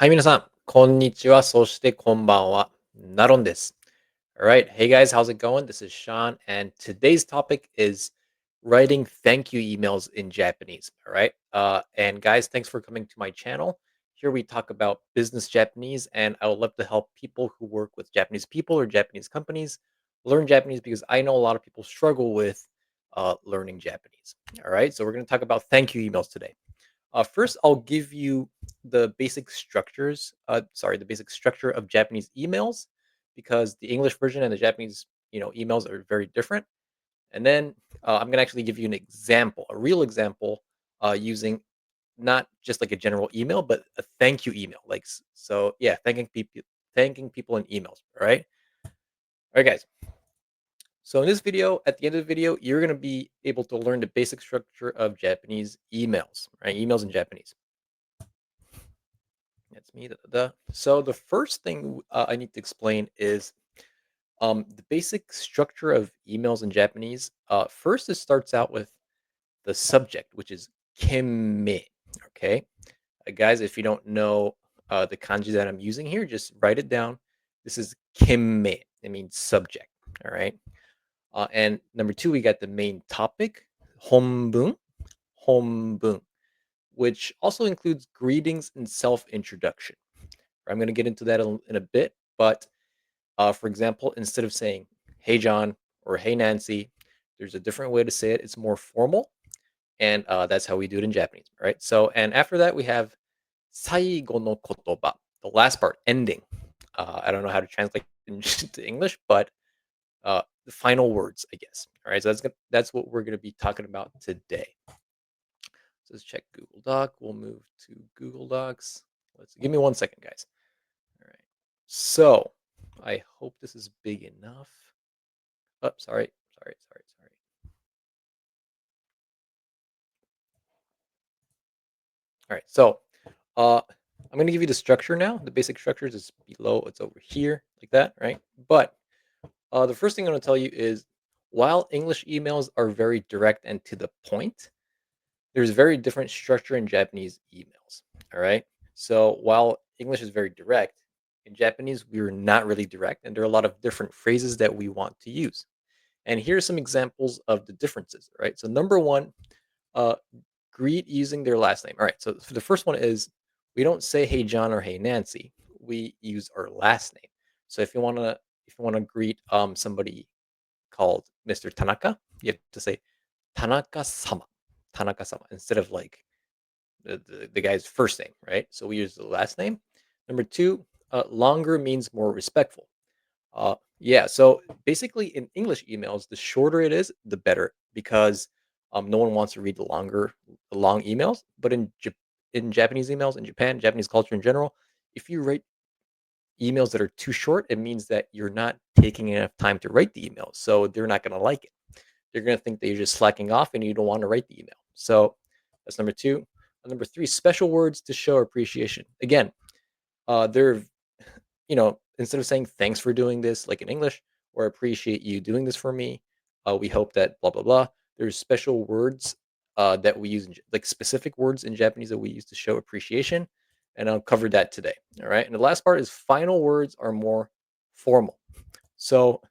はい、皆さん、こんにちは。そしてこんばんは。ナロンです。All right. Hey guys, how's it going? This is Sean, and today's topic is writing thank you emails in Japanese. All right. And guys, thanks for coming to my channel. Here we talk about business Japanese, and I would love to help people who work with Japanese people or Japanese companies learn Japanese because I know a lot of people struggle with learning Japanese. All right. So we're going to talk about thank you emails today. First, I'll give you the basic structures. The basic structure of Japanese emails, because the English version and the Japanese, emails are very different. And then I'm gonna actually give you an example, a real example, using not just like a general email, but a thank you email. Yeah, thanking people in emails. All right, guys. So in this video, at the end of the video, you're gonna be able to learn the basic structure of Japanese emails, right? Emails in Japanese. That's me. So the first thing I need to explain is the basic structure of emails in Japanese. First, it starts out with the subject, which is kemme. Okay, guys, if you don't know the kanji that I'm using here, just write it down. This is kemme. It means subject. All right. And number two, we got the main topic, honbun, honbun, which also includes greetings and self-introduction. I'm going to get into that in a bit, but for example, instead of saying "Hey John" or "Hey Nancy," there's a different way to say it. It's more formal, and that's how we do it in Japanese, right? So, and after that, we have "saigo no kotoba," the last part, ending. I don't know how to translate into English, but the final words, I guess. All right, so that's what we're going to be talking about today. So let's check Google Doc. We'll move to Google Docs. Let's give me 1 second, guys. All right. So I hope this is big enough. Oh, sorry. All right. So uh, I'm going to give you the structure now. The basic structures is below. It's over here like that, right? But the first thing I'm going to tell you is while English emails are very direct and to the point, there's very different structure in Japanese emails. All right. So while English is very direct, in Japanese, we're not really direct, and there are a lot of different phrases that we want to use. And here's some examples of the differences, right? So number one, uh, greet using their last name. All right. So the first one is we don't say "Hey John" or "Hey Nancy." We use our last name. So if you wanna greet somebody called Mr. Tanaka, you have to say Tanaka-sama, Tanaka-sama instead of like the guy's first name, right? So we use the last name. Number two, longer means more respectful. Yeah, so basically in English emails, the shorter it is, the better because no one wants to read the long emails. But in Japanese emails, in Japan, Japanese culture in general, if you write emails that are too short, it means that you're not taking enough time to write the email. So they're not going to like it. They're going to think that you're just slacking off and you don't want to write the email. So that's number two. Number three, special words to show appreciation. Again, they're instead of saying thanks for doing this, like in English, or appreciate you doing this for me, we hope that blah, blah, blah. There's special words that we use, like specific words in Japanese that we use to show appreciation. And I'll cover that today. All right. And the last part is final words are more formal. So,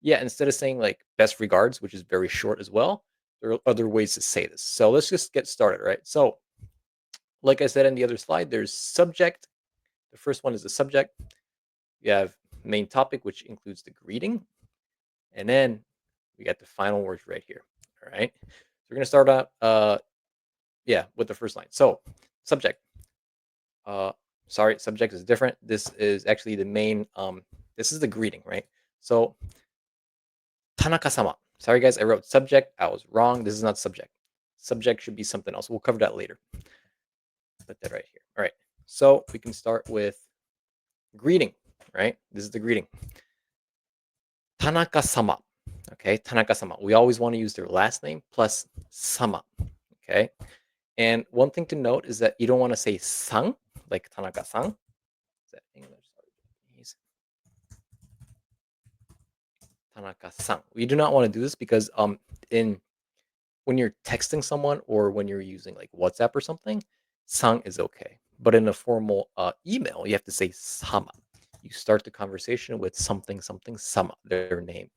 yeah, instead of saying like best regards, which is very short as well, there are other ways to say this. So let's just get started. Right. So, like I said in the other slide, there's subject. The first one is the subject. You have main topic, which includes the greeting. And then we got the final words right here. All right. So we're going to start out, with the first line. So, subject. Uh, sorry, subject is different. This is actually the main, this is the greeting, right? So, Tanaka-sama. Sorry, guys, I wrote subject. I was wrong. This is not subject. Subject should be something else. We'll cover that later. Put that right here. All right. So, we can start with greeting, right? This is the greeting. Tanaka-sama. Okay, Tanaka-sama. We always want to use their last name plus sama. Okay. And one thing to note is that you don't want to say san, like Tanaka-san. Is that English? Sorry, Japanese. Tanaka-san. We do not want to do this because in when you're texting someone or when you're using like WhatsApp or something, san is okay. But in a formal email, you have to say sama. You start the conversation with something, something, sama, their name.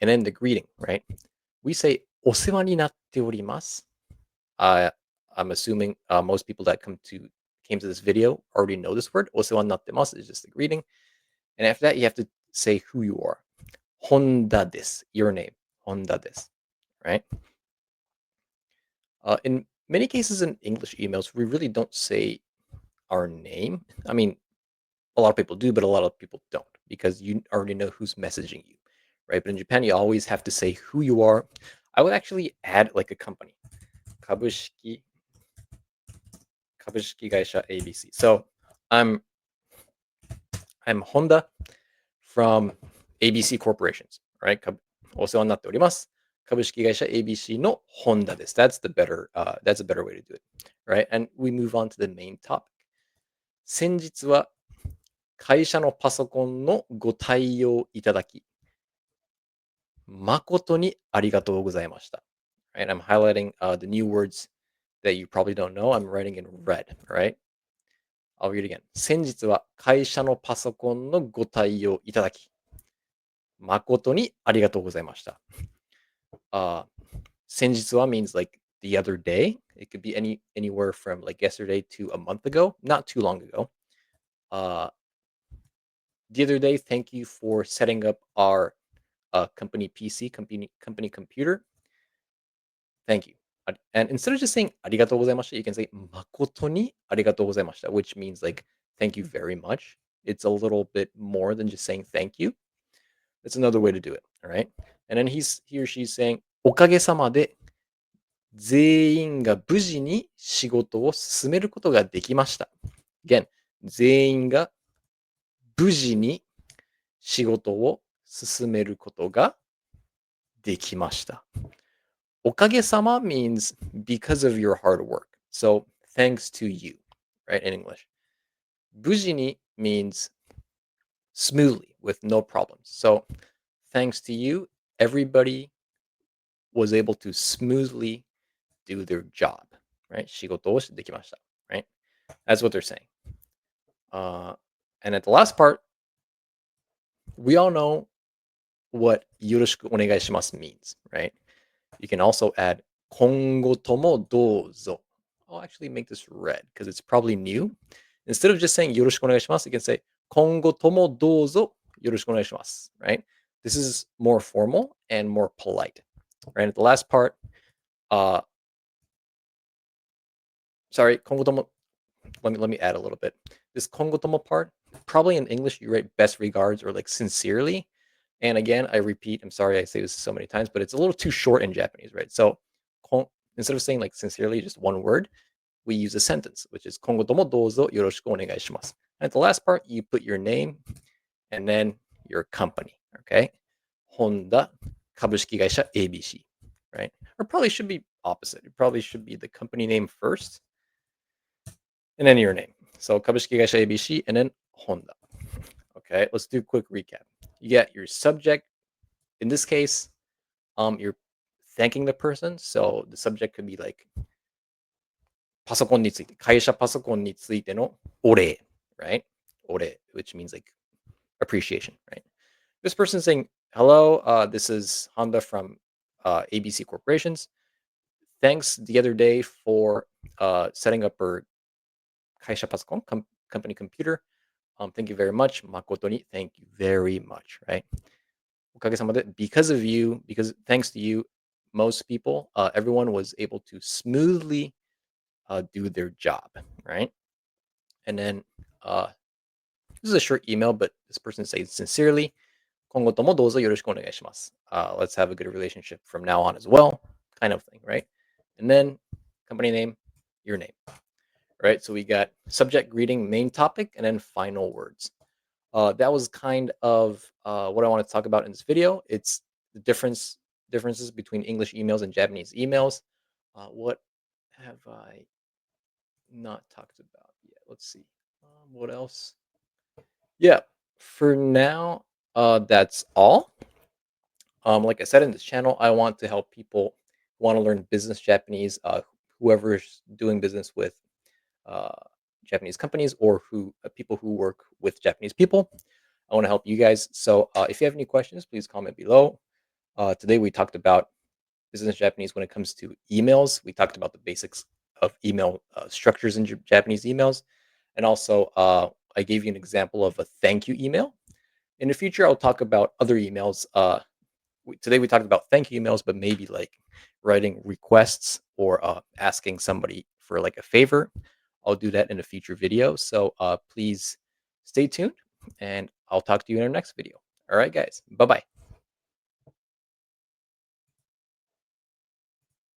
And then the greeting, right? We say, お世話になっております. Uh, I'm assuming most people that came to this video already know this word. お世話になってます is just the greeting. And after that, you have to say who you are. Honda des, your name. Honda des, right? In many cases in English emails, we really don't say our name. I mean, a lot of people do, but a lot of people don't because you already know who's messaging you, right? But in Japan, you always have to say who you are. I would actually add like a company, 株式会社 ABC. So I'm I'm Honda from ABC Corporations, right? お世話になっております。株式会社 ABC のホンダです. That's a better way to do it, right? And we move on to the main topic. 先日は会社のパソコンのご対応いただき、誠にありがとうございました. Right? I'm highlighting the new words that you probably don't know. I'm writing in red, right? I'll read it again. 先日は会社のパソコンのご対応いただき、誠にありがとうございました. Uh, 先日は means like the other day. It could be anywhere from like yesterday to a month ago, not too long ago. Uh, the other day, thank you for setting up our company PC, company computer. Thank you. And instead of just saying ありがとうございました, you can say 誠にありがとうございました, which means like thank you very much. It's a little bit more than just saying thank you. That's another way to do it. All right. And then he or she's saying おかげさまで全員が無事に仕事を進めることができました. Again, 全員が無事に仕事を進めることができました. Okage-sama means because of your hard work. So thanks to you, right? In English. Bujini means smoothly with no problems. So thanks to you, everybody was able to smoothly do their job, right? Shigoto wo dekimashita, right? That's what they're saying. And at the last part, we all know what yoroshiku onegaishimasu means, right? You can also add 今後ともどうぞ. I'll actually make this red because it's probably new. Instead of just saying よろしくお願いします, you can say 今後ともどうぞよろしくお願いします, right? This is more formal and more polite, right? At the last part, sorry, 今後とも, let me add a little bit. This 今後とも part, probably in English you write best regards or like sincerely. And again, I repeat, I'm sorry I say this so many times, but it's a little too short in Japanese, right? So instead of saying like sincerely, just one word, we use a sentence, which is 今後ともどうぞよろしくお願いします. And at the last part, you put your name and then your company, okay? Honda 株式会社 ABC, right? Or probably should be opposite. It probably should be the company name first and then your name. So 株式会社 ABC and then Honda. Okay, let's do a quick recap. You get your subject. In this case, you're thanking the person. So the subject could be like パソコンについて, 会社パソコンについてのお礼, right? お礼, which means like appreciation, right? This person's saying, hello, this is Honda from ABC Corporations. Thanks the other day for setting up our 会社パソコン, company computer. Thank you very much. Makotoni, thank you very much, right? おかげさまで, because of you, because thanks to you, most people, everyone was able to smoothly do their job, right? And then this is a short email, but this person says sincerely, 今後ともどうぞよろしくお願いします. Let's have a good relationship from now on as well, kind of thing, right? And then company name, your name, right? So we got subject, greeting, main topic, and then final words. That was kind of what I want to talk about in this video. It's the differences between English emails and Japanese emails. What have I not talked about yet? Let's see. What else? Yeah, for now, that's all. Like I said in this channel, I want to help people who want to learn business Japanese, whoever's doing business with Japanese companies or who people who work with Japanese people. I want to help you guys. So if you have any questions, please comment below. Today we talked about business Japanese when it comes to emails. We talked about the basics of email structures in Japanese emails, and also I gave you an example of a thank you email. In the future, I'll talk about other emails. Today we talked about thank you emails, but maybe like writing requests or asking somebody for like a favor. I'll do that in a future video. So please stay tuned, and I'll talk to you in our next video. All right, guys. Bye bye.